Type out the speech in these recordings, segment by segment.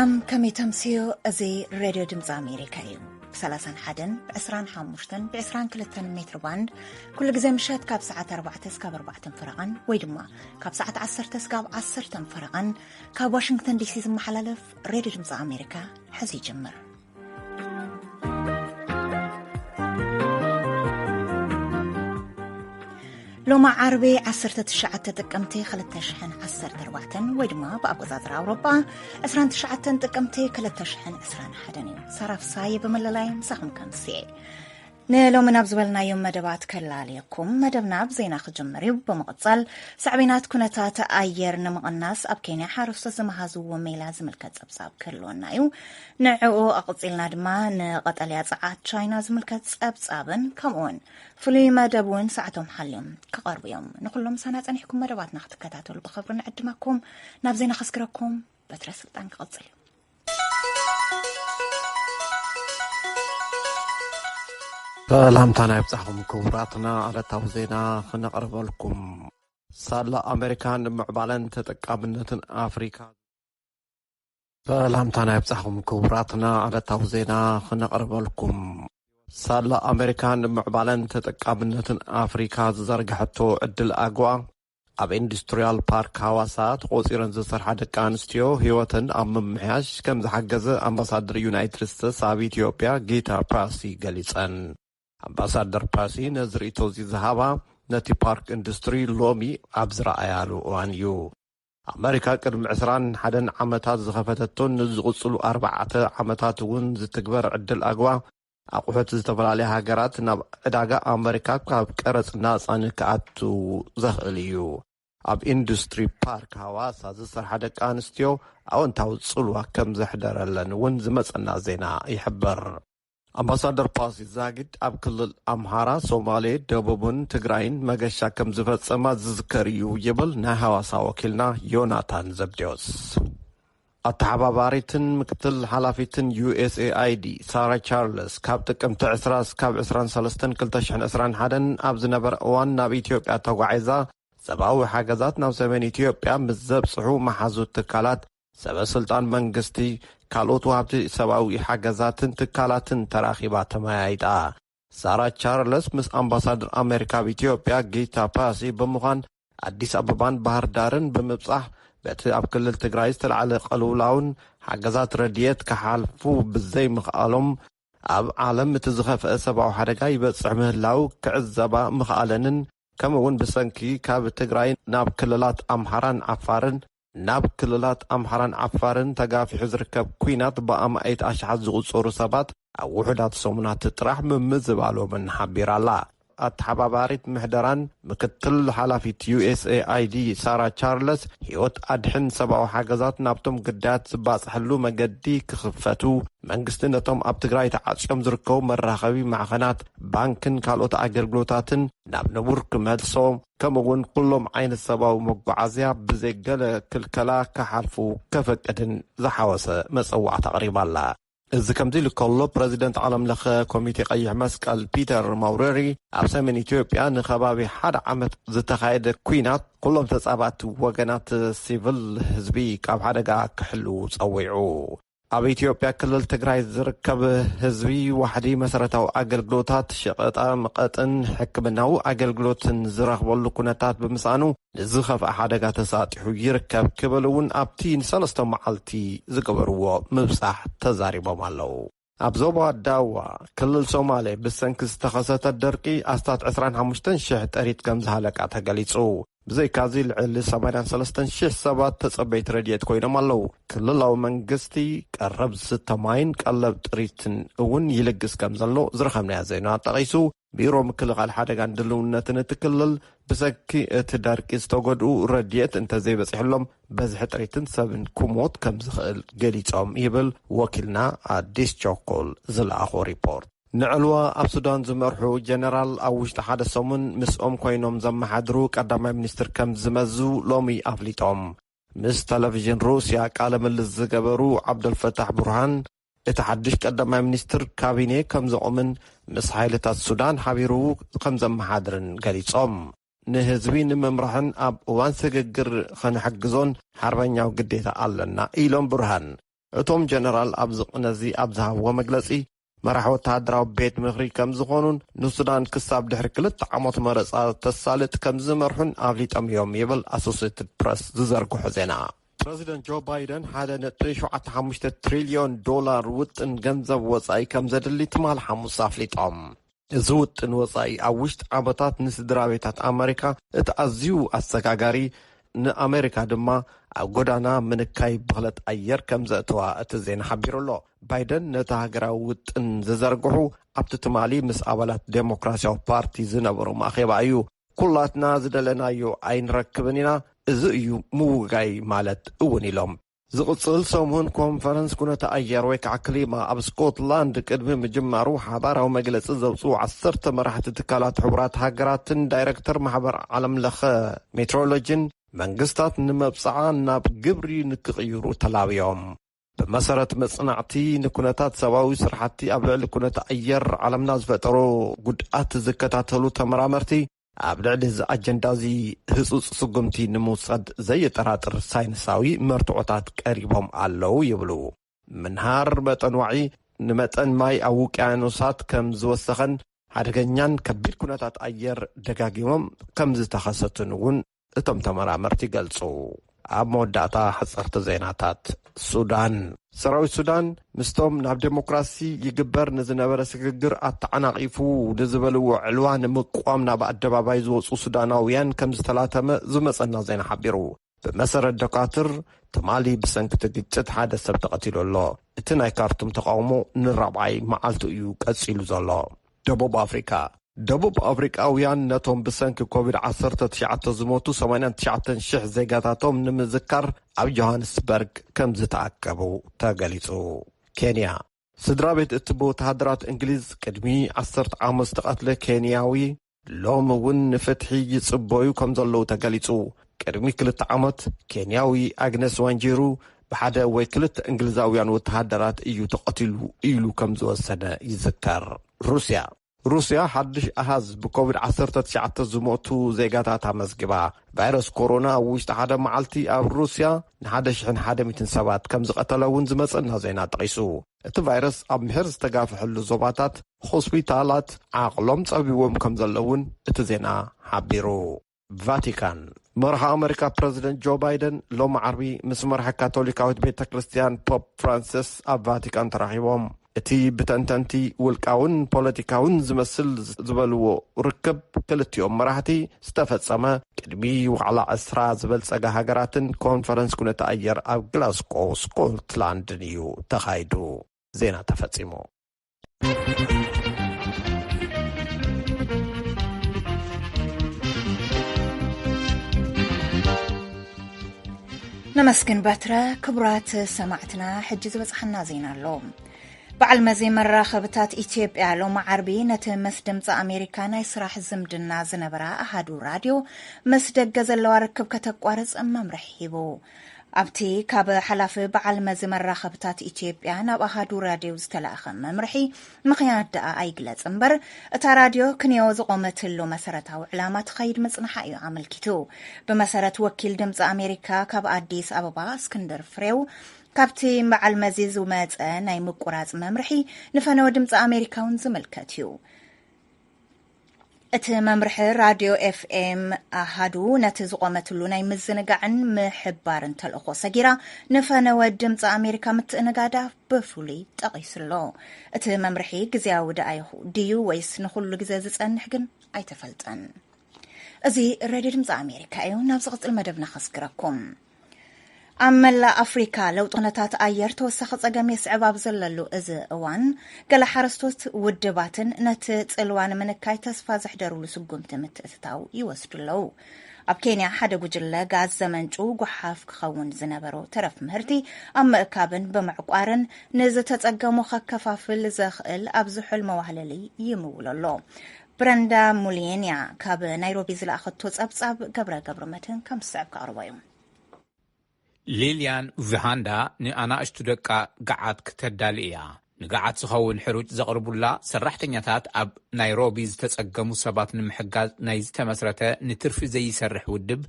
سلام كمي تمسيو أزي راديو دمز أمريكا بسلاسان حدن بعسران حاموشتن بعسران كلتن متر باند كل جزء مشات كاب ساعة 4 تسكاب 4 فرقان ويدما كاب ساعة 10 تسكاب 10 فرقان كاب واشنطن دي سي محللف راديو دمز أمريكا حزي جمر لو مع عربي 10 تشعة تقمتي خلت شحن 10 4 ويدما بأبوزاتر أوروبا 10 تشعة تقمتي خلت شحن 10 حدني صرف صايب مللاي مساهم كمسي نلو من أبزولنا يوم مدبات كلاليكم مدبنا بزينا خجمري وبمقصل سعبينات كنتات أير نمقناس أبكيني حارف سزمهازو وميلازم الكتسبساب كلونايو نعو أقصيلنا دما نقطاليات ساعات شاينا زم الكتسبسابن كمون فلي مدبون ساعتهم حاليوم كقرب يوم نقولهم سنة أنحكم مدبات نختكتاتو البخبر نعدمكم نابزينا خسكركم بترسل تانك قصيلو سلامتنا يبصحكم كبراتنا على توزينا خنقرب لكم صار أمريكان معبالن تتقابلنة أفريقيا سلامتنا يبصحكم كبراتنا على توزينا خنقرب لكم صار أمريكان معبالن تتقابلنة أفريقيا زرقحتو عدل أقوى أب إندستريال بارك هواسات قوسيرن زسرحة دكانستيو هيوتن أمم محاش كم زحقز أمباسادر يونايتد ستيتس أب إثيوبيا جيتا باسي قليسان أمباسادر باسي نزريتو زي زهابا نتي بارك إندستري لومي أبزرا أيالو وانيو أمريكا كرم عسران حدن عمتات زخفتتون نزغصلو 4 عمتات ون زتكبر عدل أقوى أقوحت زتفلالي هاقرات ناب عداقا أمريكا كاب كرس الناس أنكاتو زخليو أب إندستري بارك هواسا زسر حدك آنستيو أو انتاو تصلوا كم زحدر لن ونزمت النازينا يحبر أمباسادر باسي زاقد أب كل الأمهارة صومالي دبوبون تقراين مغشا كم زفت سما زذكريو يبل نا هواسا وكلنا يوناتان زبديوس التحباباريتن مكتل حلافيتن USAID سارة تشارلز كاب تقم تعسراس كاب عسران سلستن كلتشحن عسران حدن أبز نبر أوان ناب إثيوبيا توقعيزا سباوي حاجزات ناو سمين إثيوبيا مزب صحو محازو التكالات سبا سلطان منغستي كالوت وابتي سباوي حاجزاتن تكالاتن تراخيبات مايدا سارة تشارلز مس أمباسادر أمريكا بإثيوبيا جيتا باسي بمغان أديس أبابان بحر دارن بمبصح بأتي أب كل التقرايز تلعالي قلولاون حاجزات رديت كحالفو بالزي مخالهم أب عالم تزخف أسبع حرقاي بتصع مهلاو كعزبا مخالنن كمون بسنكي كاب التقراين ناب كللات أمحران عفارن ناب كللات أمحران عفارن تقافي حزركب كوينات بأم أيت أشحاد زغصور سبات أو وحدات صومنات تطرح ممزبالو من حبير الله التحباباريت محدران مكتل حلافة USAID سارة تشارلز هيوت أدحن 7 حاجزات نابتم قدات سباس حلو مقدي كخفتو منقستنتم أبتقراي تعاتشكم زركو مراخبي معخنات بانكن كالوت أجرقلوتاتن ناب نبورك مهدسوم كمون كلهم عين السبا ومقعزيا بزيقل كالكلا كحالفو كفكدن زحوسة مسوع تقريبا الله إذا كمزيل كله بريزيدنت عالم لخ كوميتي قيح مسكال بيتر ماوريري أبسا من إثيوبيا نخبابي حد عمت زتخايد كوينات كلهم تسابات وغنات سيفل هزبي كاب حدقا كحلو تصويعو أب إثيوبيا كل التقراي زركب هزبي وحدي مسرتاو أقلقلوتات شقطا مقاطن حكمناو أقلقلوتن زرخ بولو كونتات بمسانو نزخف أحدقا تساطحو يركب كبلون أبتين سلستو معالتي زقبروا مبصح تزاريبو مالو أبزوبا داوا كل الصومالي بالسنكس تخصت الدرقي أستات 25 شح تريد كمزها لك أتقاليتسو بزي كازي العلي 73 شح سبات تصبيت رديت كوينة مالو كل اللو منقستي قرب 6 ماين قلب تريتن اون يلقس كمزلو زرخمنا زينا تغيسو بيرو مكل غال حاجة عندلونتن تكلل بسكي اتدارك استوغدو رديت انت زي بسحلهم بزح تريتن سبن كوموت كمزخل قليتهم يبل وكلنا ديس جوكول زلاخو ريبورت نعلوا أب سودان زمرحو جنرال أوشت حدا سومن مسؤوم كوينوم زمحادرو قدامي منستر كم زمزو لومي أفليتهم مس تلفزيون روسيا قال من الزقبرو عبد الفتاح برهان اتحدش قدامي منستر كابيني كم زعمن مس حيلتات السودان حبيرو كم زمحادرن قليتهم نهزبين ممرحن أب وان سققر خنحقزون حربانياو قديتا ألنا إيلون برهان እቶም ጀነራል ኣብዝቕነዚ ኣብዝሃብዎ መግለጺ መራሒ ወተሃደራዊ ቤት ምኽሪ ከም ዝኾኑን ንሱዳን ክሳብ ድሕሪ 2 ዓመት መረጻ ተሳልጥ ከም ዝመርሑን ኣፍሊጦም እዮም ይብል ኣሶሲየትድ ፕረስ ዝዘርግሖ ዜና። ፕረዚደንት ጆ ባይደን $1.75 ትሪልዮን ውጥን ገንዘብ ወጻኢ ከም ዘድሊ ትማል ሐሙስ ኣፍሊጦም። እዚ ውጥን ወጻኢ ኣብ ውሽጢ ዓመታት ንስድራ ቤታት ኣሜሪካ እቲ ኣዝዩ ኣሰጋጋሪ ንኣሜሪካ ድማ ኣብ ጎዳና ምንካይ ብኽለት ኣየር ከም ዘእተዋ እቲ ዜና ሓቢሩ ኣሎ። ባይደን ነቲ ሃገራዊ ውጥን ዝዘርግሑ ኣብቲ ትማሊ ምስ ኣባላት ዴሞክራሲያዊ ፓርቲ ዝነበሩ ማኼባ እዩ። ኩላትና ዝደለናዮ ኣይንረክብን ኢና፣ እዚ እዩ ምውጋይ ማለት እውን ኢሎም። ዝቕጽል ሰሙን ኮንፈረንስ ኩነታ ኣየር ወይ ከዓ ክሊማ ኣብ ስኮትላንድ ቅድሚ ምጅማሩ ሓባራዊ መግለጺ ዘውፅኡ 10 መራሕቲ ትካላት ሕቡራት ሃገራትን ዳይሬክተር ማሕበር ዓለም ለኸ ሜትሮሎጂን መንግስታት ንምብጽዓ ናብ ግብሪ ንክቕይሩ ተላብዮም። ብመሰረት መጽናዕቲ ንኩነታት ሰብኣዊ ስራሕቲ ኣብ ልዕሊ ኩነታ ኣየር ዓለምና ዝፈጠሮ ጉድኣት ዝከታተሉ ተመራመርቲ ኣብ ልዕሊ እዚ ኣጀንዳ እዚ ህጹጽ ስጉምቲ ንምውሳድ ዘየጠራጥር ሳይንሳዊ መርትዖታት ቀሪቦም ኣለዉ ይብሉ። ምንሃር መጠን ዋዒ ንመጠን ማይ ኣብ ውቅያኖሳት ከም ዝወሰኸን ሓደገኛን ከቢድ ኩነታት ኣየር ደጋጊሞም ከም ዝተኸሰቱን እውን እቶም ተመራመርቲ ገልጹ። ኣብ መወዳእታ ሓጸርቲ ዜናታት ሱዳን ሰራዊት ሱዳን ምስቶም ናብ ዴሞክራሲ ይግበር ንዝነበረ ስግግር ኣተዓናቒፉ ንዝበልዎ ዕልዋ ንምቋም ናብ ኣደባባይ ዝወፁ ሱዳናውያን ከም ዝተላተመ ዝመጸና ዜና ሓቢሩ። ብመሰረት ደካትር ትማሊ ብሰንኪቲ ግጭት ሓደ ሰብ ተቐቲሉ ኣሎ። እቲ ናይ ካርቱም ተቃውሞ ንራብዓይ መዓልቲ እዩ ቀጺሉ ዘሎ። ደቡብ ኣፍሪቃውያን ነቶም ብሰንኪ ኮቪድ-19 ዝሞቱ 89,000 ዜጋታቶም ንምዝካር ኣብ ጆሃንስበርግ ከም ዝተኣከቡ ተገሊጹ። ኬንያ ስድራ ቤት እቲ ወተሃደራት እንግሊዝ ቅድሚ 10 ዓመት ዝተቐትለ ኬንያዊ ሎም እውን ንፍትሒ ይጽበዩ ከም ዘለዉ ተገሊጹ። ቅድሚ 2 ዓመት ኬንያዊ ኣግነስ ዋንጂሩ ብሓደ ወይ 2 እንግሊዛውያን ወተሃደራት እዩ ተቐቲሉ ኢሉ ከም ዝወሰነ ይዝከር። ሩስያ ሓድሽ ኣሃዝ ብኮቪድ-19 ዝሞቱ ዜጋታት ኣመዝጊባ። ቫይረስ ኮሮና ውሽጢ ሓደ መዓልቲ ኣብ ሩስያ ን1,100 ሰባት ከም ዝቐተለ እውን ዝመጽና ዜና ጠቒሱ። እቲ ቫይረስ ኣብ ምሕር ዝተጋፍሐሉ ዞባታት ሆስፒታላት ዓቕሎም ጸቢቦም ከም ዘለውን እቲ ዜና ሓቢሩ። ቫቲካን መራሒ ኣሜሪካ ፕረዚደንት ጆ ባይደን ሎሚ ዓርቢ ምስ መራሒ ካቶሊካዊት ቤተ ክርስቲያን ፖፕ ፍራንሲስ ኣብ ቫቲካን ተራኺቦም። እቲ ብተንተንቲ ውልቃውን ፖለቲካውን ዝመስል ዝበልዎ ርክብ ክልቲኦም መራሕቲ ዝተፈጸመ ቅድሚ ዋዕላ 10 ዝበልጸጋ ሃገራትን ኮንፈረንስ ኩነታ ኣየር ኣብ ግላስጎ ስኮትላንድን እዩ ተኻይዱ። ዜና ተፈጺሙ። نمسكن باترا كبرات سمعتنا حج زبصحنا زين الله بعل مزي مراخبتات إثيوبيا لوم عربي نتمس دمص أمريكا ناي سراح زمدنا زنبرا أحدو راديو مسدق زلو ركب كتقوارص ممرحيبو أبتي كاب حلاف بعل مزي مراخبتات إثيوبيا ناب أحدو راديو زتلاخم ممرحي مخيانات دقا أي قلت امبر اتا راديو كنيو زقومتلو مسارتاو علامات خير مصنحايو عمل كيتو بمسارت وكيل دمص أمريكا كاب أديس أبابا اسكندر فريو كابتي مع المزيز وماتقا ناي مقراص ممرحي نفنو دمص أمريكاون زملكتيو ات ممرحي راديو اف ام احدو نتزقومتلو ناي مزنقعن محبارن تلقو سجيرا نفنو دمص أمريكا متنقادا بفولي تقيسلو ات ممرحي غزياو دايخو ديو ويس نخلو غزا زصنحكن ايتفلطن ازي راديو دمص أمريكا ايو نابزقت المدبنا خسكركم أملا أفريكا لو طنتات أير توسخ صقم يسعباب زللو إز أوان قال حرستوت ودباتن نت تسلوان من كاي تسفا زحدرو لسقوم تمتتاو يوسدلو أب كينيا حدا بجلا غاز زمنجو قحاف كخون زنبرو ترف مهرتي أما إكابن بمعقوارن نزة تسقمو خكفافل زخل أبزحو المواهللي يموللو برندا مولينيا كاب نيروبي زلا أخد توس أبصاب قبر متن كم سعب كأروايوم ليليان فيهاندا نأنا اشتدقا قعد كتداليا نقعد سخون حروج زغربولا سرحتنياتات أب نيروبي زتسقمو سبات نمحقات نايز تمسرته نترف زي سرح ودب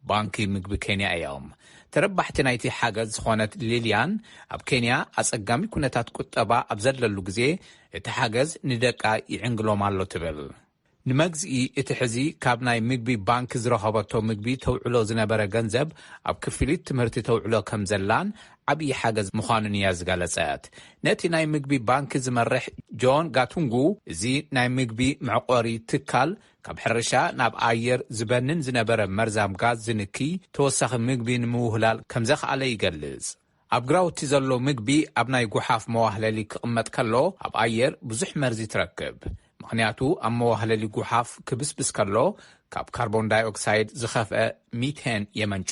ባንኪ ምግቢ ኬንያ እዮም ተረባሕቲ ናይቲ ሓገዝ ዝኾነት ሊልያን ኣብ ኬንያ ኣጸጋሚ ኩነታት ቁጠባ ኣብ ዘለሉ ግዜ እቲ ሓገዝ ንደቃ ይዕንግሎም ኣሎ ትብል ንመግዝኢ እቲ ሕዚ ካብ ናይ ምግቢ ባንኪ ዝረኸበቶ ምግቢ ተውዕሎ ዝነበረ ገንዘብ ኣብ ክፍሊት ትምህርቲ ተውዕሎ ከም ዘላን ዓብዪ ሓገዝ ምዃኑን እያ ዝገለጸት ነቲ ናይ ምግቢ ባንኪ ዝመርሕ ጆን ጋቱንጉ እዚ ናይ ምግቢ መዕቆሪ ትካል ካብ ሕርሻ ናብ ኣየር ዝበንን ዝነበረ መርዛም ጋዝ ዝንኪ ተወሳኺ ምግቢ ንምውህላል ከም ዘኽኣለ ይገልጽ ኣብ ግራውቲ ዘሎ ምግቢ ኣብ ናይ ጉሓፍ መዋህለሊ ክቕመጥ ከሎ ኣብ ኣየር ብዙሕ መርዚ ትረክብ ምክንያቱ ኣብ መዋህለሊ ጉሓፍ ክብስብስ ከሎ ካብ ካርቦን ዳይኦክሳይድ ዝኸፍአ ሚቴን የመንጩ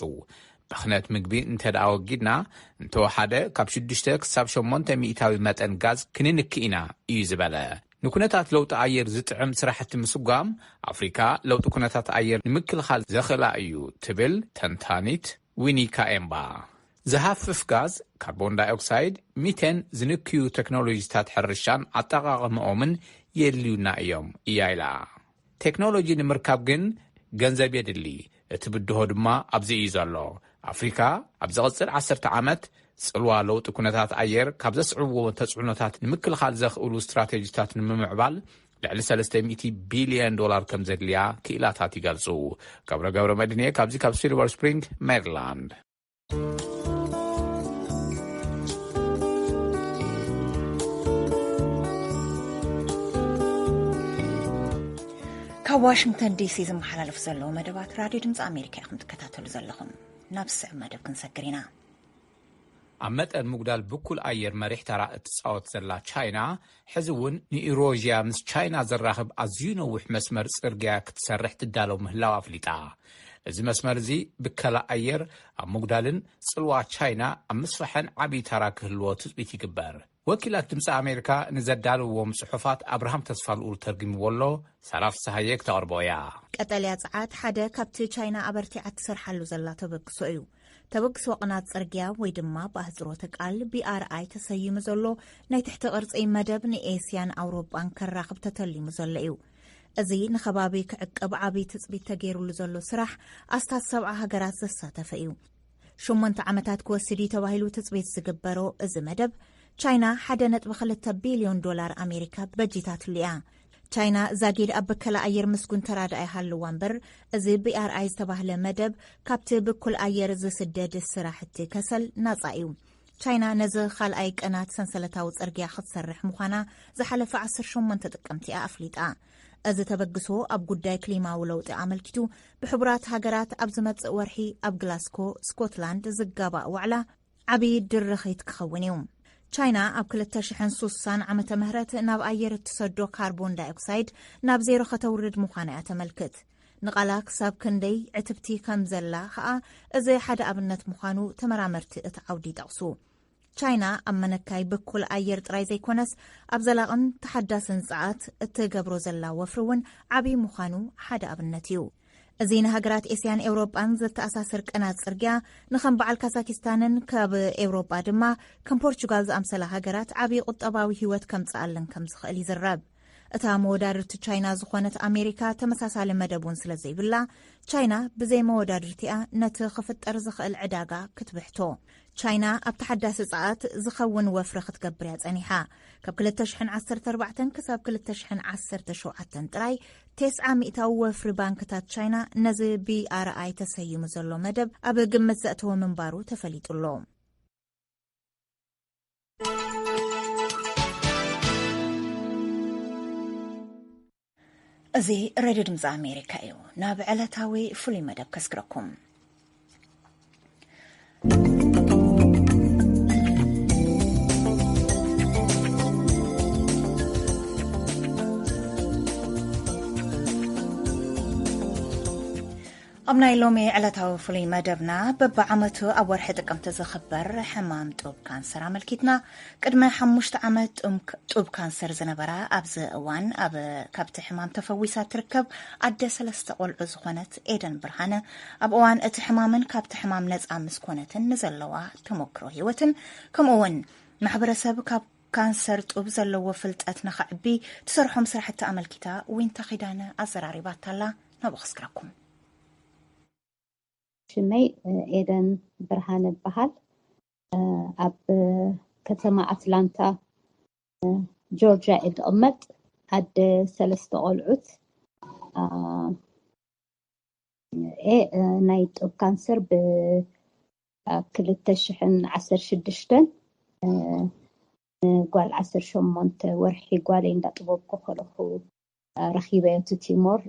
ብኽነት ምግቢ እንተደኣ ወጊድና እንተወሓደ ካብ 6 ክሳብ 8 ሚእታዊ መጠን ጋዝ ክንንኪ ኢና እዩ ዝበለ ንኩነታት ለውጢ ኣየር ዝጥዕም ስራሕቲ ምስጓም ኣፍሪካ ለውጢ ኩነታት ኣየር ንምክልኻል ዘኽእላ እዩ ትብል ተንታኒት ዊኒካ ኤምባ ዝሃፍፍ ጋዝ ካርቦን ዳይኦክሳይድ ሚቴን ዝንክዩ ቴክኖሎጂታት ሕርሻን ኣጠቓቕምኦምን የድልዩና እዮም እያ ኢላ ቴክኖሎጂ ንምርካብ ግን ገንዘብ የድሊ እቲ ብድሆ ድማ ኣብዚ እዩ ዘሎ ኣፍሪካ ኣብ ዝቕፅል 10 ዓመት ጽልዋ ለውጢ ኩነታት ኣየር ካብ ዘስዕብዎ ተጽዕኖታት ንምክልኻል ዘኽእሉ ስትራቴጂታት ንምምዕባል ልዕሊ $300 ቢልዮን ከም ዘድልያ ክኢላታት ይገልጹ ገብረ መድንየ ካብዚ ካብ ሲልቨር ስፕሪንግ ሜሪላንድ ካብ ዋሽንግተን ዲሲ ዝመሓላለፍ ዘለዎ መደባት ራድዮ ድምፂ ኣሜሪካ ኢኹም ትከታተሉ ዘለኹም ናብ ስዕ መደብ ክንሰግር ኢና ኣብ መጠን ምጉዳል ብኩል ኣየር መሪሕ ተራ እትፃወት ዘላ ቻይና ሕዚ እውን ንኢሮዥያ ምስ ቻይና ዘራኽብ ኣዝዩ ነዊሕ መስመር ጽርግያ ክትሰርሕ ትዳለው ምህላው ኣፍሊጣ እዚ መስመር እዚ ብከላ ኣየር ኣብ ምጉዳልን ጽልዋ ቻይና ኣብ ምስፋሕን ዓብዪ ተራ ክህልዎ ትፅቢት ይግበር ወኪላት ድምፂ ኣሜሪካ ንዘዳልዎም ጽሑፋት ኣብርሃም ተስፋልኡር ተርጊምዎሎ ሰራፍ ሰሃየክ ተቕርቦያ ቀጠልያ ፀዓት ሓደ ካብቲ ቻይና ኣበርቲዓ ትሰርሓሉ ዘላ ተበግሶ እዩ ተበግሶ ቅናት ጽርግያ ወይ ድማ ብኣህጽሮተ ቃል BRI ተሰይሙ ዘሎ ናይ ትሕቲ ቅርጺ መደብ ንኤስያን ኣውሮፓን ከራኽብ ተተሊሙ ዘሎ እዩ እዚ ንኸባቢ ክዕቅብ ዓብዪ ትፅቢት ተገይሩሉ ዘሎ ስራሕ ኣስታት 70 ሃገራት ዘሳተፈ እዩ 8 ዓመታት ክወስድ ተባሂሉ ትፅቢት ዝግበሮ እዚ መደብ ቻይና $1.2 ቢልዮን ኣሜሪካ በጅታትሉ እያ ቻይና ዛጊድ ኣብ በከላ ኣየር ምስጉን ተራዳኢ ሃልዋ እምበር እዚ BRI ዝተባህለ መደብ ካብቲ ብኩል ኣየር ዝስደድ ስራሕቲ ከሰል ናጻ እዩ ቻይና ነዚ ካልኣይ ቀናት ሰንሰለታዊ ጽርግያ ክትሰርሕ ምዃና ዝሓለፈ 18 ጥቅምቲ ኣፍሊጣ እዚ ተበግሶ ኣብ ጉዳይ ክሊማዊ ለውጢ ኣመልኪቱ ብሕቡራት ሃገራት ኣብ ዝመጽእ ወርሒ ኣብ ግላስኮ ስኮትላንድ ዝጋባእ ዋዕላ ዓብዪ ድርኺት ክኸውን እዩ ቻይና ኣብ 2060 ዓመተ ምህረት ናብ ኣየር እትሰዶ ካርቦን ዳይኦክሳይድ ናብ ዜሮ ከተውርድ ምዃና እያ ተመልክት ንቓላ ክሳብ ክንደይ ዕትብቲ ከም ዘላ ከዓ እዚ ሓደ ኣብነት ምዃኑ ተመራመርቲ እቲ ዓውዲ ይጠቕሱ ቻይና ኣብ መነካይ ብኩል ኣየር ጥራይ ዘይኮነስ ኣብ ዘላቕን ተሓዳስን ፀዓት እትገብሮ ዘላ ወፍሪ እውን ዓብዪ ምዃኑ ሓደ ኣብነት እዩ እዚ ንሃገራት ኤስያን ኤውሮጳን ዘተኣሳስር ቀናት ጽርግያ ንኸም በዓል ካዛኪስታንን ካብ ኤውሮጳ ድማ ከም ፖርቹጋል ዝኣምሰላ ሃገራት ዓብዪ ቁጠባዊ ህይወት ከምፅኣለን ከም ዝኽእል ይዝረብ እታ መወዳድርቲ ቻይና ዝኾነት ኣሜሪካ ተመሳሳሊ መደቡን ስለ ዘይብላ ቻይና ብዘይ መወዳድርቲኣ ነቲ ክፍጠር ዝኽእል ዕዳጋ ክትብሕቶ ቻይና ኣብ ተሓዳሲ ፀዓት ዝኸውን ወፍሪ ክትገብር እያ ጸኒሓ ካብ 2014 ክሳብ 2017 ጥራይ 900 ወፍሪ ባንክታት ቻይና ነዚ BRI ተሰይሙ ዘሎ መደብ ኣብ ግምት ዘእተወ ምንባሩ ተፈሊጡሎ እዚ ሬድዮ ድምፂ ኣሜሪካ እዩ ናብ ዕለታዊ ፍሉይ መደብ ከስግረኩም ኣብ ናይ ሎሚ ዕለታዊ ፍሉይ መደብና በብዓመቱ ኣብ ወርሒ ጥቅምቲ ዝኽበር ሕማም ጡብ ካንሰር ኣመልኪትና ቅድሚ 5 ዓመት ጡብ ካንሰር ዝነበራ ኣብዚ እዋን ኣብ ካብቲ ሕማም ተፈዊሳ ትርከብ ኣደ 3 ቆልዑ ዝኾነት ኤደን ብርሃነ ኣብ እዋን እቲ ሕማምን ካብቲ ሕማም ነፃ ምስ ኮነትን ንዘለዋ ተሞክሮ ህይወትን ከምኡውን ማሕበረሰብ ካብ ካንሰር ጡብ ዘለዎ ፍልጠት ንኽዕቢ ትሰርሖም ስራሕቲ ኣመልኪታ ዊንታ ኺዳነ ኣዘራሪባታላ ናብኡ ክስግረኩም ሽነይ ኤደን ብርሃነ በሃል ኣብ ከተማ ኣትላንታ ጆርጅያ እድቕመጥ ኣደ 3 ቆልዑት ናይ ጡብ ካንሰር ብ2016 ጓል 18 ወርሒ ጓል እንዳጥበብኩ ከለኹ ረኺበዮ ቲሞር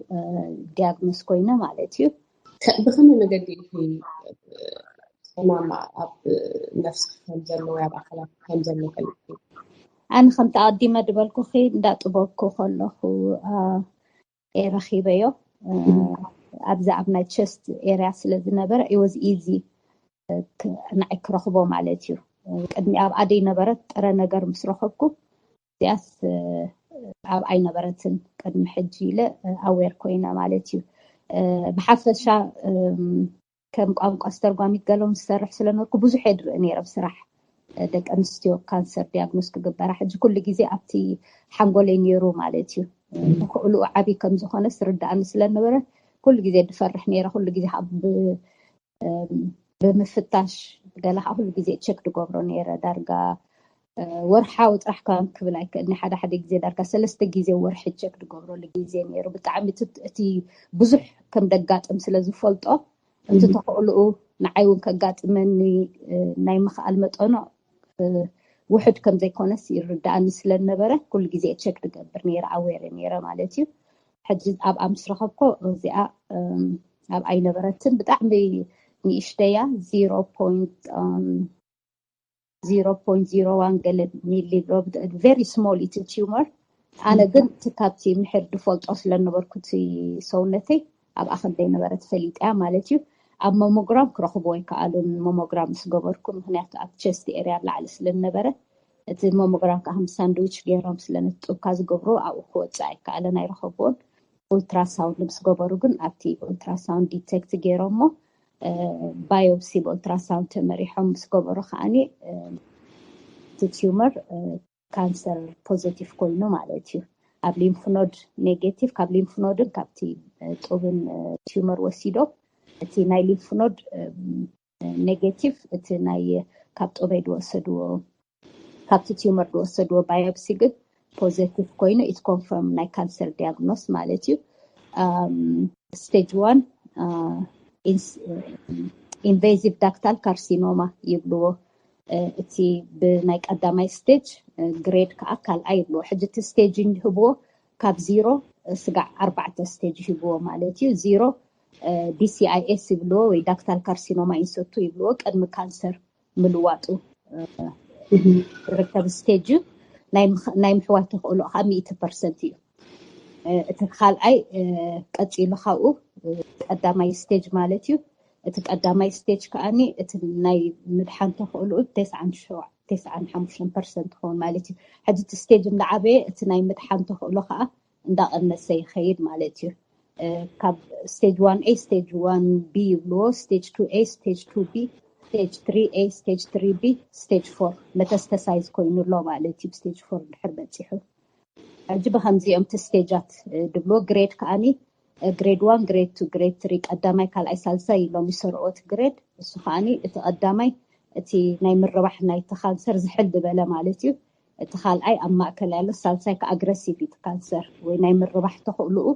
ዲያግኖስ ኮይነ ማለት እዩ ብኸመይ መገዲ ማማ ኣብ ነፍስክ ከም ዘሎ ወይ ኣብ ኣካላት ከም ዘሎ ፈልጥ ኣነ ከም ተቐዲመ ድበልኩ እንዳጥበብኩ ከለኹ ረኺበዮ ኣብዛ ኣብ ናይ ቸስት ኤርያ ስለ ዝነበረ it was easy ንዓይ ክረኽቦ ማለት እዩ ቅድሚ ኣብ ኣደይ ነበረት ጥረ ነገር ምስ ረኸብኩ እዚኣስ ኣብ ኣይ ነበረትን ቅድሚ ሕጂ ኢለ ኣዌር ኮይነ ማለት እዩ ብሓፈሻ ከም ቋንቋ ኣስተርጓሚት ገሎም ዝሰርሕ ስለነበርኩ ብዙሕ የድርኢ ነይረ ብስራሕ ደቂ ኣንስትዮ ካንሰር ዲያግኖስ ክግበራ ሕጂ ኩሉ ግዜ ኣብቲ ሓንጎለይ ነይሩ ማለት እዩ ንክእሉ ዓብይ ከም ዝኾነ ስርዳእኒ ስለነበረ ኩሉ ግዜ ድፈርሕ ነይረ ኩሉ ግዜ ብምፍታሽ ገለኻ ኩሉ ግዜ ቸክ ድገብሮ ነይረ ዳርጋ ወርሓዊ ጥራሕ ከም ክብል ኣይክእልኒ ሓደ ግዜ ዳርጋ 3 ግዜ ወርሒ ቸክ ድገብረሉ ግዜ ነይሩ ብጣዕሚ እቲ ብዙሕ ከም ደጋጥም ስለ ዝፈልጦ እቲ ተኽእልኡ ንዓይ እውን ከጋጥመኒ ናይ ምኽኣል መጠኑ ውሕድ ከም ዘይኮነስ ይርዳእኒ ስለነበረ ኩሉ ግዜ ቸክ ድገብር ነይረ ኣዌር ነይረ ማለት እዩ ሕጂ ኣብ ኣምስ ረኸብኮ እዚኣ ኣብ ኣይ ነበረትን ብጣዕሚ ንእሽተያ 0.01 ገለ ሚሊግራም very small it's a tumor ኣነ ግን ካብቲ ምሕር ድፈልጦ ስለነበርኩት ሰውነተይ ኣብ ኣኸንደይ ነበረት ፈሊጣ ማለት እዩ ኣብ ማሞግራም ክረኽቦ ይከኣልን ማሞግራም ስገበርኩ ምክንያቱ ኣብ ቸስት ኤርያ ላዕሊ ስለነበረ እቲ ማሞግራም ከም ሳንድዊች ገይሮም ስለነጥብካ ዝገብሮ ኣብኡ ክወፅእ ኣይከኣልን ኣይረኸቦን ኡልትራሳውንድ ምስ ገበሩ ግን ኣብቲ ኡልትራሳውንድ ዲቴክት ገይሮሞ ባዮፕሲ በኡልትራሳውንድ ተመሪሖም ምስ ገበሩ ከዓኒ እቲ ቲዩመር ካንሰር ፖዚቲቭ ኮይኑ ማለት እዩ ኣብ ሊምፍኖድ ኔጌቲቭ ካብ ሊምፍኖድን ካብቲ ጡብን ቲዩመር ወሲዶ እቲ ናይ ሊምፍኖድ ኔጌቲቭ እቲ ናይ ካብ ጡበይ ድወሰድዎ ካብቲ ቲዩመር ድወሰድዎ ባዮፕሲ ግን ፖዚቲቭ ኮይኑ ኢት ኮንፈርም ናይ ካንሰር ዲያግኖስ ማለት እዩ ስቴጅ 1 ኢንቬዚቭ ዳክታል ካርሲኖማ ይብልዎ እቲ ብናይ ቀዳማይ ስቴጅ ግሬድ ከዓ ካልኣይ ይብልዎ ሕጂ እቲ ስቴጅ ይህብዎ ካብ 0 ስጋዕ 4 ስቴጅ ይህብዎ ማለት እዩ 0 DCIS ይብልዎ ወይ ዳክታል ካርሲኖማ ኢንሰቱ ይብልዎ ቅድሚ ካንሰር ምልዋጡ ርከብ ስቴጅ ናይ ምሕዋይ ተኽእሎ ከዓ 100% እዩ እቲ ካልኣይ ቀፂሉ ካብኡ ቀዳማይ ስቴጅ ማለት እዩ እቲ ቀዳማይ ስቴጅ ከዓኒ እቲ ናይ ምድሓን ተኽእሎ 95% ክኸውን ማለት እዩ ሕጂ እቲ ስቴጅ እንዳዓበየ እቲ ናይ ምድሓን ተኽእሎ ከዓ እንዳቐነሰ ይኸይድ ማለት እዩ ካብ ስቴጅ 1A ስቴጅ 1B ይብልዎ ስቴጅ 2A ስቴጅ 2B ስቴጅ 3A ስቴጅ 3B ስቴጅ 4 መተስተሳይዝ ኮይኑሎ ማለት እዩ ስቴጅ 4 ድሕር በፂሑ ሕጂ ብከምዚኦም እቲ ስቴጃት ድብሎ ግሬድ ከዓኒ ግሬድ 1 ግሬድ 2 ግሬድ 3 ቀዳማይ ካልኣይ ሳልሳይ ኢሎም ይሰርዑት ግሬድ እሱ ከዓኒ እቲ ቀዳማይ እቲ ናይ ምርባሕ ናይ ካንሰር ዝሕል ዝበለ ማለት እዩ እቲ ካልኣይ ኣብ ማእከል ያሎ ሳልሳይ ከኣግሬሲቭ እቲ ካንሰር ወይ ናይ ምርባሕ ተኽእልኡ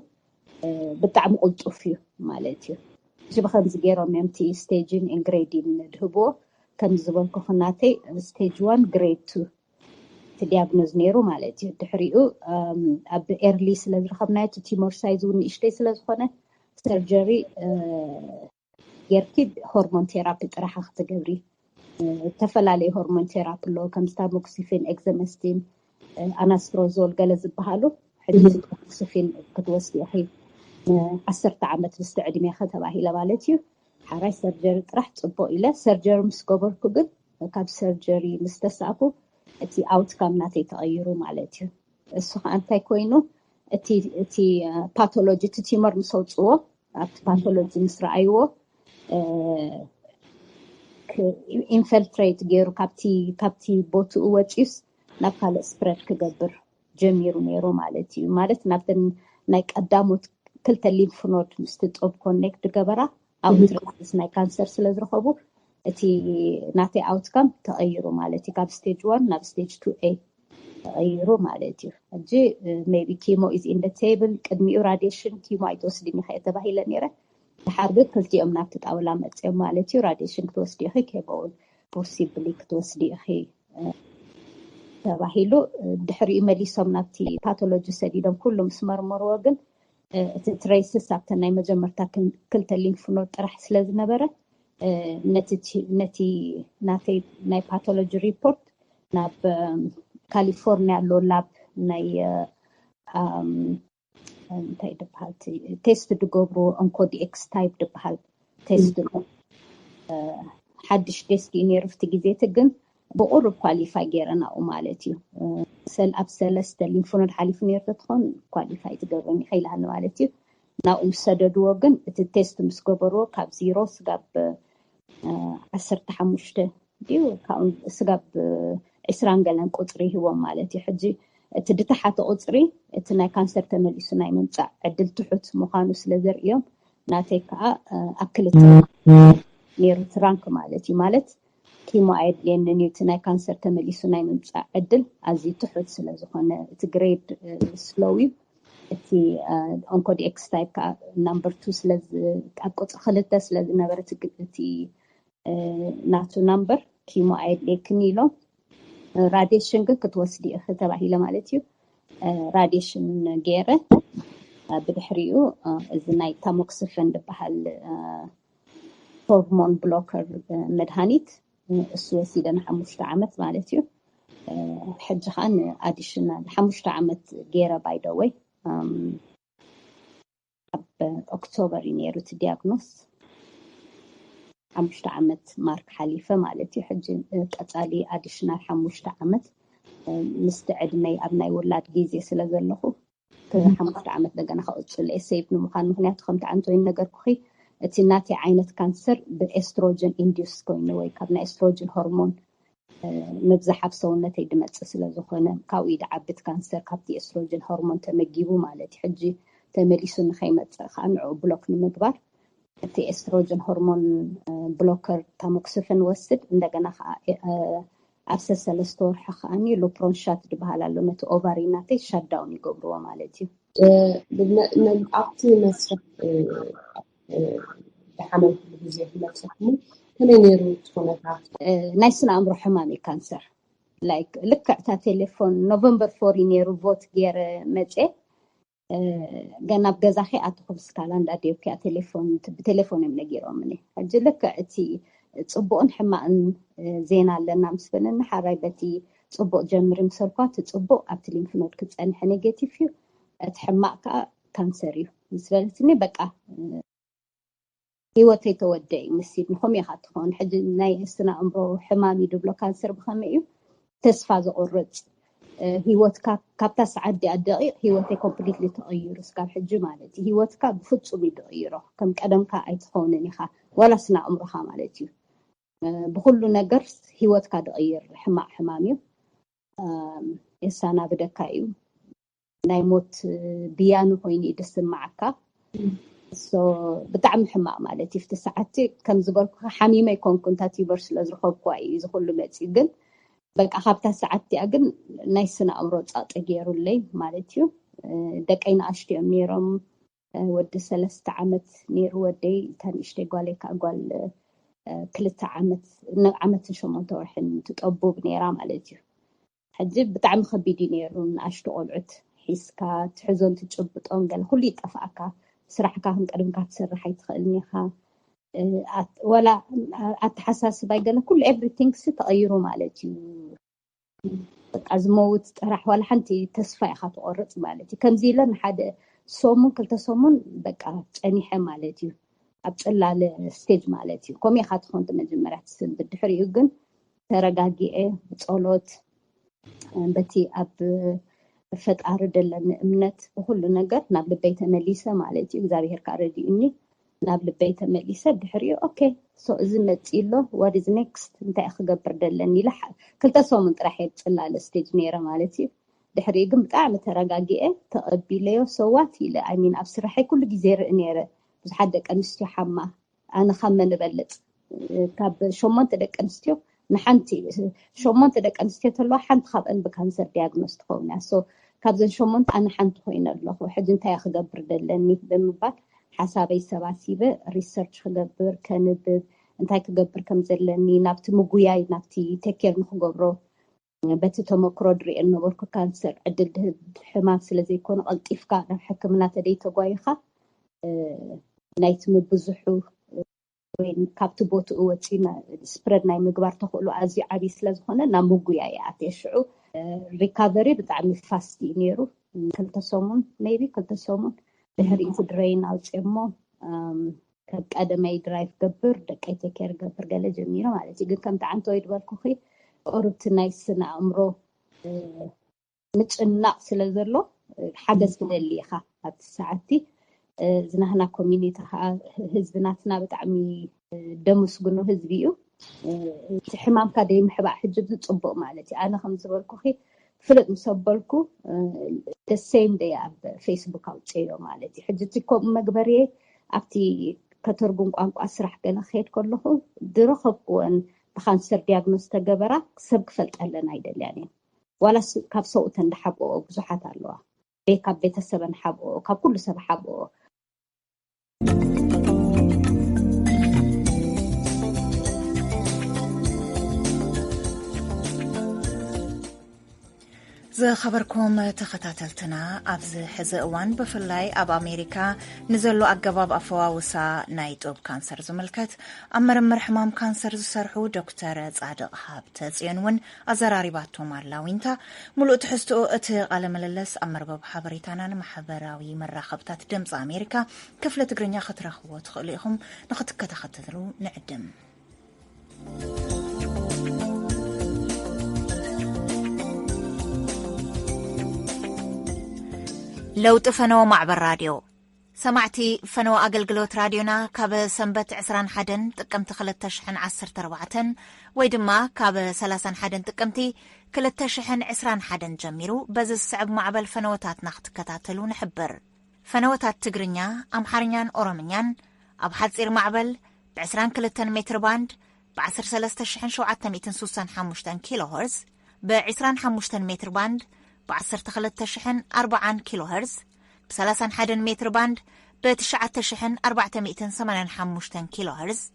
ብጣዕሚ ቁልጡፍ እዩ ማለት እዩ እዚ ብከምዚ ገይሮም እዮም እቲ ስቴጅን ግሬድን ድህብዎ ከም ዝበልኩ ክናተይ ስቴጅ 1 ግሬድ 2 ዲያግኖዝ ነይሩ ማለት እዩ ድሕሪኡ ኣብ ኤርሊ ስለ ዝረኸብናዮ እቲ ቲሞር ሳይዝ እውን ንእሽተይ ስለ ዝኾነ ሰርጀሪ ጌርኪ ሆርሞን ቴራፒ ጥራሕ ክትገብሪ ተፈላለዩ ሆርሞን ቴራፒ ኣሎ ከም ታሞክሲፊን ኤግዘመስቲን ኣናስትሮዞል ገለ ዝበሃሉ ሕጂ ታሞክሲፊን ክትወስዲ ኢኺ 10 ዓመት ምስ ዕድሜኻ ተባሂለ ማለት እዩ ሓራይ ሰርጀሪ ጥራሕ ፅቡቅ ኢለ ሰርጀሪ ምስ ገበርኩ ግን ካብ ሰርጀሪ ምስ ተሳእኩ እቲ ኣውትካም ናተይ ተቐይሩ ማለት እዩ እሱ ከዓ እንታይ ኮይኑ እቲ ፓቶሎጂ እቲ ቲዩመር ምስ ኣውፅዎ ኣብቲ ፓቶሎጂ ምስ ረኣይዎ ኢንፈልትሬት ገይሩ ካብቲ ቦትኡ ወፂስ ናብ ካልእ ስፕሬድ ክገብር ጀሚሩ ነይሩ ማለት እዩ ማለት ናብተን ናይ ቀዳሞት ክልተ ሊምፍ ኖድ ምስ ጡብ ኮኔክት ገበራ outcomes ናይ ካንሰር ስለ ዝረኸቡ እቲ ናተይ outcome ተቐይሩ ማለት እዩ ካብ stage 1 ናብ stage 2A ተቐይሩ ማለት እዩ ሕጂ maybe chemo is in the table ቅድሚኡ radiation chemo ኣይትወስድን ኢኸ ተባሂለ ነይረ ድሓር ግን ክልቲኦም ናብቲ ጣውላ መፅኦም ማለት እዩ radiation ክትወስዲ ኢኺ ኬሞውን possibly ክትወስዲ ኢኺ ተባሂሉ ድሕሪኡ መሊሶም ናብቲ ፓቶሎጂ ሰዲዶም ኩሎም ስመርመርዎ ግን እቲ ትሬስስ ኣብተን ናይ መጀመርታ ክልተ ሊምፍ ኖድ ጥራሕ ስለ ዝነበረ ነቲ ናተይ ናይ ፓቶሎጂ ሪፖርት ናብ ካሊፎርኒያ ኣሎ ላብ ናይ እንታይ ድበሃል ቴስት ድገብሩ ኦንኮዲኤክስ ታይፕ ድበሃል ቴስት ሓድሽ ቴስት ነይሩ ፍቲ ግዜት ግን ብቁሩብ ኳሊፋይ ገይረናኡ ማለት እዩ ኣብ ሰለስተ ሊምፍ ኖድ ሓሊፉ ነይሩ ትኾን ኳሊፋይ ትገብረኒ ኸይልሃኒ ማለት እዩ ናብኡ ሰደድዎ ግን እቲ ቴስት ምስ ገበርዎ ካብ 0 ስጋብ 15 ድዩ ካብ ስጋብ 20 ገለን ቁፅሪ ሂቦም ማለት እዩ ሕጂ እቲ ድታሓተ ቁፅሪ እቲ ናይ ካንሰር ተመሊሱ ናይ ምምፃእ ዕድል ትሑት ምዃኑ ስለ ዘርእዮም ናተይ ከዓ ኣብ ክልተ ነይሩ ትራንክ ማለት እዩ ማለት ኪሞ ኣየድልየንን እቲ ናይ ካንሰር ተመሊሱ ናይ ምምፃእ ዕድል ኣዝዩ ትሑት ስለ ዝኾነ እቲ ግሬድ ስሎው እቲ ኦንኮዲኤክስ ታይፕ ከዓ ናምበር 2 ስለ ኣብ ቁፅሪ 2 ስለ ዝነበረ እቲ ናቱ ናምበር ኪሞ ኣየድልየክን ኢሎም ራዲሽን ግን ክትወስዲ ኢኺ ተባሂለ ማለት እዩ ራዲሽን ገይረ ብድሕሪኡ እዚ ናይ ታሞክሲፈን ዝበሃል ሆርሞን ብሎከር መድሃኒት እሱ ወሲደን 5 ዓመት ማለት እዩ ሕጂ ከዓ ኣዲሽናል 5 ዓመት ገይረ ባይ ደ ወይ ኣብ ኦክቶበር ነይሩ እቲ ዲያግኖስ 5 ዓመት ማርክ ሓሊፈ ማለት እዩ ሕጂ ቀፃሊ ኣዲሽናል 5 ዓመት ምስቲ ዕድመይ ኣብ ናይ ውላድ ግዜ ስለ ዘለኹ 5 ዓመት ደገና ከቕፅል ሴቭ ንምዃን ምክንያቱ ከምቲ ዓንቶይ ነገርኩኺ እቲ ናተይ ዓይነት ካንሰር ብኤስትሮጅን ኢንዲዩስ ኮይኑ ወይ ካብ ናይ ኤስትሮጅን ሆርሞን ምብዛሕ ሰውነተይ ድመፅእ ስለ ዝኾነ ካብኡ ድዓብት ካንሰር ካብቲ ኤስትሮጅን ሆርሞን ተመጊቡ ማለት እዩ ሕጂ ተመሊሱ ንኸይመፅእ ከዓ ንዕኡ ብሎክ ንምግባር እቲ ኤስትሮጅን ሆርሞን ብሎከር ታሞክሲፈን ወስድ እንደገና ከዓ ኣብ 3 ወርሒ ከዓኒ ሎፕሮንሻት ድበሃል ኣሎ ነቲ ኦቫሪ ናተይ ሻትዳውን ይገብርዎ ማለት እዩ ኣብቲ መስርሕ ብሓመም ግዜ ክመፅኹሙ ከመይ ነይሩ ትኩነታት ናይ ስነ ኣእምሮ ሕማም ካንሰር ላይክ ልክዕታ ቴሌፎን ኖቨምበር 4 ነይሩ ቮት ገይረ መፀ ገና ኣብ ገዛኺ ኣትኹብስ ካላንዳ ዴብኪያ ብቴሌፎን እዮም ነጊሮምኒ ሕጂ ልክዕ እቲ ፅቡቕን ሕማቕን ዜና ኣለና ምስ በለና ሓራይ በቲ ፅቡቕ ጀምሪ ምሰልኳ እቲ ፅቡቕ ኣብቲ ሊምፍ ኖድ ክፀንሐ ኔጌቲቭ እዩ እቲ ሕማቕ ከዓ ካንሰር እዩ ምስ በለትኒ በቃ ህይወተይ ተወደይ ምስይድ ንኸመይ ኢኻ ትኾን ሕጂ ናይ ስነ ኣእምሮ ሕማም ድብሎ ካንሰር ብኸመይ እዩ ተስፋ ዘቑርፅ ህይወትካ ካብታ ሰዓት ዲኣ ደቂቕ ህይወተይ ኮምፕሊትሊ ተቐይሩ ስካብ ሕጂ ማለት እዩ ህይወትካ ብፍፁም ይተቐይሮ ከም ቀደምካ ኣይትኸውንን ኢኻ ዋላ ስነ ኣእምሮኻ ማለት እዩ ብኩሉ ነገር ህይወትካ ደቐይር ሕማቕ ሕማም እዩ የሳና ብደካ እዩ ናይ ሞት ብያኑ ኮይኑ ድስማዓካ ብጣዕሚ ሕማቕ ማለት እዩ ፍቲ ሰዓት ከም ዝበልኩ ሓሚመይ ኮንኩንታት ዩበር ስለ ዝረኸብኳ እዩ ዝኩሉ መፅኡ ግን በቃ ካብታ ሰዓት ዲኣ ግን ናይ ስነ ኣእምሮ ፃጥ ገይሩለይ ማለት እዩ ደቀይ ንኣሽትኦም ነይሮም ወዲ 3 ዓመት ነይሩ ወደይ ታንእሽተይ ጓለይ ከዓ ጓል 2 ዓመትን 8 ወርሕን ትጠቡብ ነይራ ማለት እዩ ሕጂ ብጣዕሚ ከቢድ እዩ ነይሩ ንኣሽቱ ቆልዑት ሒዝካ ትሕዞን ትጭብጦም ገለ ኩሉ ይጠፋእካ ስራሕካ ከም ቀደምካ ትሰርሕ ኣይትኽእልን ኢኻ ወላ ኣተሓሳስባ ገለ ኩሉ ኤቭሪቲንግ ተቐይሩ ማለት እዩ በቃ ዝመውት ጥራሕ ዋላ ሓንቲ ተስፋ ኢኻ ትቆርፅ ማለት እዩ ከምዚ ኢለ ንሓደ ሰሙን 2 ሰሙን በቃ ፀኒሐ ማለት እዩ ኣብ ፅላለ ስቴጅ ማለት እዩ ከመይ ኢኻ ትኾን መጀመርያ ትስብ ብድሕሪኡ ግን ተረጋጊአ ብፀሎት በቲ ኣብ ፈጣሪ ደለኒ እምነት ብኩሉ ነገር ናብ ልበይ ተመሊሰ ማለት እዩ እግዚአብሔር ከዓ ረዲኡኒ ናብ ልበይ ተመሊሰ ድሕሪኡ ኦኬ ሶ እዚ መፂሎ what is next እንታይ ክገብር ደለኒ ኢላ 2 ሰሙን ጥራሕ ፅላለ ስቴጅ ነይረ ማለት እዩ ድሕሪኡ ግን ብጣዕሚ ተረጋጊአ ተቐቢለዮ ሰዋት ኢለ ኣሚን ኣብ ስራሐይ ኩሉ ግዜ ርኢ ነይረ ብዙሓት ደቂ ኣንስትዮ ሓማ أنا خمن بلت كاب شومان تدك أنستيو نحنتي شومان تدك أنستيو تلو حنت خاب أن بكانسر دياغنوز تخونا سو كابزن شومان أنا حنت خوينا الله حد انت يخبر دلني بمبات حسابي سباسيبه ريسيرش خبر كنبب انت كغبر كم زلني نابت مغوياي نابتي تكير نخغبرو بتتمكرو دري انه ورك كانسر عدل حمام سلازي يكون قلطيفكا حكمنا تدي تغويخا نايت مبزحو وين كابت بوت وتينا سبريد ناي مغبار تخلو ازي عبي سلازخونه نا مغوياي اتيشعو ريكفري بتاعمي فاستي نيرو كلتا سومون ميبي كلتا سومون بهري درين او صمو كقدمي درايف قبر دقيت كير قبر قال جميله مالتي ግን ከም ተዓንቶ ይድበልኩኺ ኦርብት ናይ ስነ አእምሮ ምጭናቅ ስለዘሎ ሓገዝ ትደልይኻ ኣብ ሰዓቲ ዝናህና ኮሚኒቲ ህዝብናትና ብጣዕሚ ደምስግኑ ህዝቢ እዩ ሕማምካ ደይ ምሕባእ ሕጅብ ዝፅቡቅ ማለት እዩ ኣነ ከም ዝበልኩኺ ፍልጥ ምሰበልኩ the same day ኣብ ፌስቡክ ኣውፅዮ ማለት እዩ ሕጂ ትኮ መግበርየ ኣብቲ ከተርጉም ቋንቋ ስራሕ ገለ ኸይድ ከለኹ ድረኸብኩን ብካንሰር ዲያግኖስ ተገበራ ሰብ ክፈልጠለን አይደልያን ዋላ ካብ ሰውት እንደሓብኦ ብዙሓት ኣለዋ ቤካብ ቤተሰበን ሓብኦ ካብ ኩሉ ሰብ ሓብኦ ዝኸበርኩም ተኸታተልትና ኣብዚ ሕዚ እዋን ብፍላይ ኣብ ኣሜሪካ ንዘሎ ኣገባብ ኣፈዋውሳ ናይ ጡብ ካንሰር ዝምልከት ኣብ መርምር ሕማም ካንሰር ዝሰርሑ ዶክተር ጻድቕ ሃብተ ጽዮን ኣዘራሪባቶም ኣላዊንታ ሙሉእ ትሕዝትኡ እቲ ቃለ ምልልስ ኣብ መርበብ ሓበሬታና ማሕበራዊ መራኸብታት ድምፂ ኣሜሪካ ክፍለ ትግርኛ ክትረኽብዎ ትኽእሉ ኢኹም ንኽትከታተሉ ንዕድም لوط فنو معبر راديو سمعتي فنو أقلقلوت راديونا كاب سنبت 21 تقمت 13 ويدما كاب 31 تقمتي 13 جميرو بز السعب معبل فنوتات نخت كتاتلو نحبر فنوتات تقرنيا أمحارنيان أورمنيان أبحاد سير معبل ب22 متر باند ب13,765 كيلو هرز ب25 متر باند ب13,400 كيلو هرز ب31 متر باند ب9,485 كيلو هرز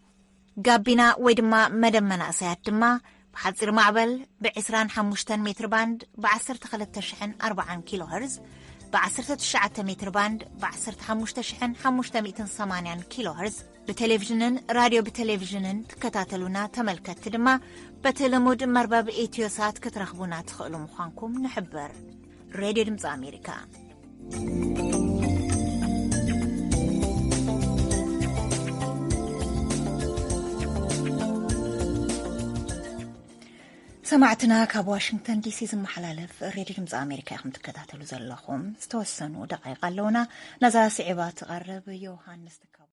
قابنا ويدما مدمنا أسيات دما بحصير معبل ب25 متر باند ب13,400 كيلو هرز ب19 متر باند ب15,580 كيلو هرز بتلفزيون راديو بتلفزيون تكتاتلونا تملكت دما بتلمود مربب إيتيوسات كترخبونا تخلو مخانكم نحبر راديو دمز أمريكا سمعتنا كاب واشنطن دي سي زمحلالف راديو دمز أمريكا يخم تكتاتلو زلخم استوسنو دقيقة لونا نزا سعبات غرب يوهانس